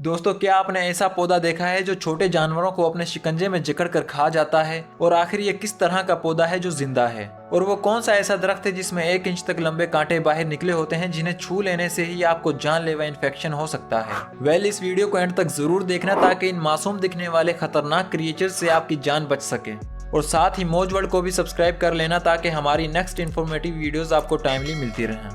दोस्तों, क्या आपने ऐसा पौधा देखा है जो छोटे जानवरों को अपने शिकंजे में जकड़ कर खा जाता है? और आखिर ये किस तरह का पौधा है जो जिंदा है? और वो कौन सा ऐसा दरख्त है जिसमें 1 इंच तक लंबे कांटे बाहर निकले होते हैं, जिन्हें छू लेने से ही आपको जानलेवा इन्फेक्शन हो सकता है? इस वीडियो को एंड तक जरूर देखना ताकि इन मासूम दिखने वाले खतरनाक क्रिएचर्स से आपकी जान बच सके। और साथ ही मौज वर्ल्ड को भी सब्सक्राइब कर लेना ताकि हमारी नेक्स्ट इन्फॉर्मेटिव वीडियोस आपको टाइमली मिलती रहें।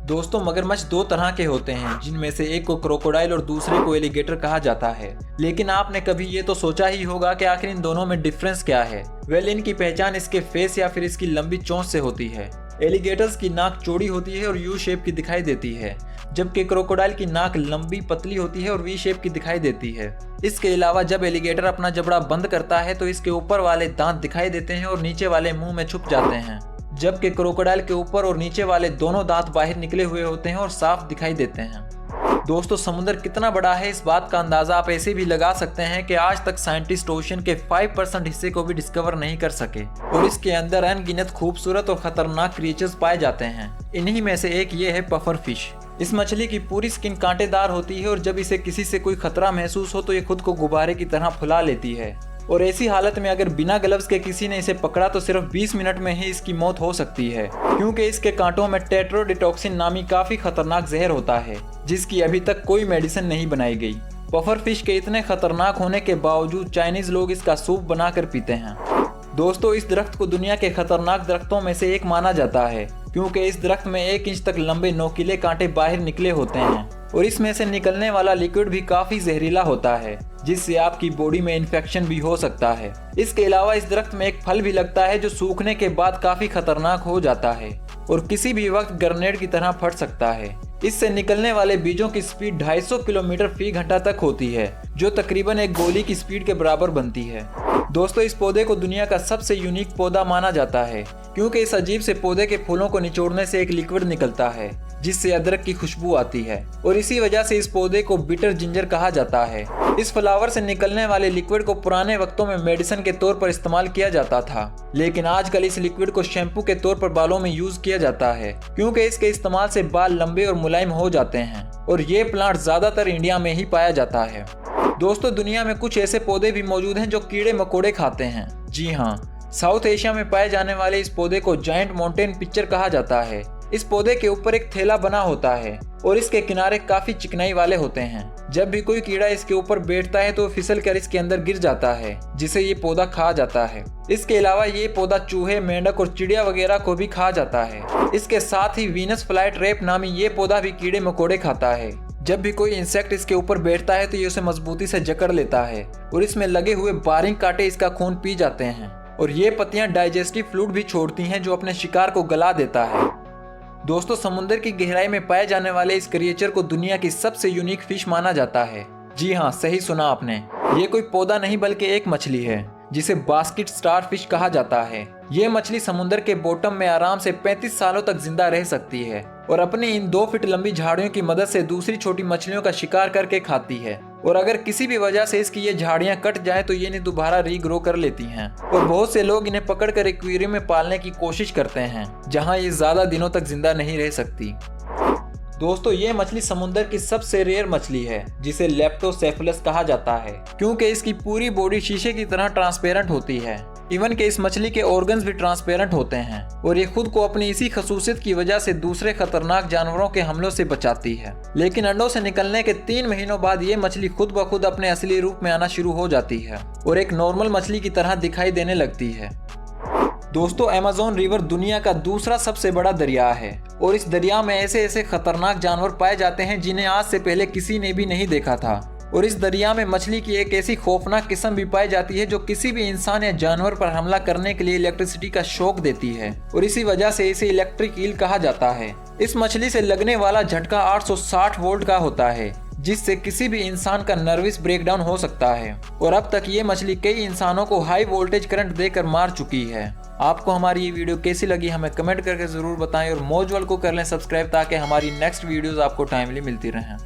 दोस्तों, मगरमच्छ 2 तरह के होते हैं, जिनमें से एक को क्रोकोडाइल और दूसरे को एलिगेटर कहा जाता है। लेकिन आपने कभी ये तो सोचा ही होगा कि आखिर इन दोनों में डिफरेंस क्या है? इनकी पहचान इसके फेस या फिर इसकी लंबी चोंच से होती है। एलिगेटर्स की नाक चौड़ी होती है और यू शेप की दिखाई देती है, जबकि क्रोकोडाइल की नाक लंबी पतली होती है और वी शेप की दिखाई देती है। इसके अलावा जब एलिगेटर अपना जबड़ा बंद करता है तो इसके ऊपर वाले दांत दिखाई देते हैं और नीचे वाले मुंह में छुप जाते हैं, जबकि क्रोकोडाइल के ऊपर और नीचे वाले दोनों दांत बाहर निकले हुए होते हैं और साफ दिखाई देते हैं। दोस्तों, समुद्र कितना बड़ा है इस बात का अंदाजा आप ऐसे भी लगा सकते हैं कि आज तक साइंटिस्ट ओशन के 5% हिस्से को भी डिस्कवर नहीं कर सके और इसके अंदर अनगिनत खूबसूरत और खतरनाक क्रिएचर्स पाए जाते हैं। इन्हीं में से एक ये है पफर फिश। इस मछली की पूरी स्किन कांटेदार होती है और जब इसे किसी से कोई खतरा महसूस हो तो ये खुद को गुब्बारे की तरह फुला लेती है। और ऐसी हालत में अगर बिना ग्लव्स के किसी ने इसे पकड़ा तो सिर्फ 20 मिनट में ही इसकी मौत हो सकती है, क्योंकि इसके कांटों में टेट्रोडिटॉक्सिन नामी काफी खतरनाक जहर होता है, जिसकी अभी तक कोई मेडिसिन नहीं बनाई गई। पफर फिश के इतने खतरनाक होने के बावजूद चाइनीज लोग इसका सूप बनाकर पीते हैं। दोस्तों, इस दरख्त को दुनिया के खतरनाक दरख्तों में से एक माना जाता है, क्योंकि इस दरख्त में 1 इंच तक लंबे नोकीले कांटे बाहर निकले होते हैं और इसमें से निकलने वाला लिक्विड भी काफी जहरीला होता है, जिससे आपकी बॉडी में इन्फेक्शन भी हो सकता है। इसके अलावा इस दरख्त में एक फल भी लगता है जो सूखने के बाद काफी खतरनाक हो जाता है और किसी भी वक्त ग्रेनेड की तरह फट सकता है। इससे निकलने वाले बीजों की स्पीड 250 किलोमीटर फी घंटा तक होती है, जो तकरीबन एक गोली की स्पीड के बराबर बनती है। दोस्तों, इस पौधे को दुनिया का सबसे यूनिक पौधा माना जाता है, क्योंकि इस अजीब से पौधे के फूलों को निचोड़ने से एक लिक्विड निकलता है जिससे अदरक की खुशबू आती है और इसी वजह से इस पौधे को बिटर जिंजर कहा जाता है। इस फ्लावर से निकलने वाले लिक्विड को पुराने वक्तों में मेडिसिन के तौर पर इस्तेमाल किया जाता था, लेकिन आजकल इस लिक्विड को शैम्पू के तौर पर बालों में यूज किया जाता है, क्योंकि इसके इस्तेमाल से बाल लंबे और मुलायम हो जाते हैं और ये प्लांट ज्यादातर इंडिया में ही पाया जाता है। दोस्तों, दुनिया में कुछ ऐसे पौधे भी मौजूद हैं जो कीड़े मकोड़े खाते हैं। जी हाँ, साउथ एशिया में पाए जाने वाले इस पौधे को जायंट माउंटेन पिक्चर कहा जाता है। इस पौधे के ऊपर एक थैला बना होता है और इसके किनारे काफी चिकनाई वाले होते हैं। जब भी कोई कीड़ा इसके ऊपर बैठता है तो फिसल कर इसके अंदर गिर जाता है, जिसे ये पौधा खा जाता है। इसके अलावा ये पौधा चूहे, मेंढक और चिड़िया वगैरह को भी खा जाता है। इसके साथ ही वीनस फ्लाई ट्रैप नामी ये पौधा भी कीड़े मकोड़े खाता है। जब भी कोई इंसेक्ट इसके ऊपर बैठता है तो ये उसे मजबूती से जकड़ लेता है और इसमें लगे हुए बारीक कांटे इसका खून पी जाते हैं और ये पत्तियां डाइजेस्टिव फ्लूइड भी छोड़ती हैं जो अपने शिकार को गला देता है। दोस्तों, समुद्र की गहराई में पाए जाने वाले इस क्रिएचर को दुनिया की सबसे यूनिक फिश माना जाता है। जी हाँ, सही सुना आपने, ये कोई पौधा नहीं बल्कि एक मछली है जिसे बास्केट स्टार फिश कहा जाता है। ये मछली समुद्र के बॉटम में आराम से 35 सालों तक जिंदा रह सकती है और अपनी इन 2 फीट लंबी झाड़ियों की मदद से दूसरी छोटी मछलियों का शिकार करके खाती है। और अगर किसी भी वजह से इसकी ये झाड़ियां कट जाए तो ये इन्हें दोबारा रीग्रो कर लेती हैं और बहुत से लोग इन्हें पकड़कर एक्वेरियम में पालने की कोशिश करते हैं, जहां ये ज्यादा दिनों तक जिंदा नहीं रह सकती। दोस्तों, ये मछली समुद्र की सबसे रेयर मछली है, जिसे लेप्टोसेफलस कहा जाता है, क्योंकि इसकी पूरी बॉडी शीशे की तरह ट्रांसपेरेंट होती है। इवन के इस मछली के ऑर्गन्स भी ट्रांसपेरेंट होते हैं और ये खुद को अपनी इसी खसूसियत की वजह से दूसरे खतरनाक जानवरों के हमलों से बचाती है। लेकिन अंडों से निकलने के 3 महीनों बाद ये मछली खुद ब खुद अपने असली रूप में आना शुरू हो जाती है और एक नॉर्मल मछली की तरह दिखाई देने लगती है। दोस्तों, अमेज़न रिवर दुनिया का दूसरा सबसे बड़ा दरिया है और इस दरिया में ऐसे ऐसे खतरनाक जानवर पाए जाते हैं जिन्हें आज से पहले किसी ने भी नहीं देखा था। और इस दरिया में मछली की एक ऐसी खौफनाक किस्म भी पाई जाती है जो किसी भी इंसान या जानवर पर हमला करने के लिए इलेक्ट्रिसिटी का शॉक देती है और इसी वजह से इसे इलेक्ट्रिक ईल कहा जाता है। इस मछली से लगने वाला झटका 860 वोल्ट का होता है, जिससे किसी भी इंसान का नर्वस ब्रेकडाउन हो सकता है और अब तक ये मछली कई इंसानों को हाई वोल्टेज करंट देकर मार चुकी है। आपको हमारी ये वीडियो कैसी लगी हमें कमेंट करके जरूर बताएं और मौज वर्ल्ड को कर लें सब्सक्राइब ताकि हमारी नेक्स्ट वीडियोस आपको टाइमली मिलती रहें।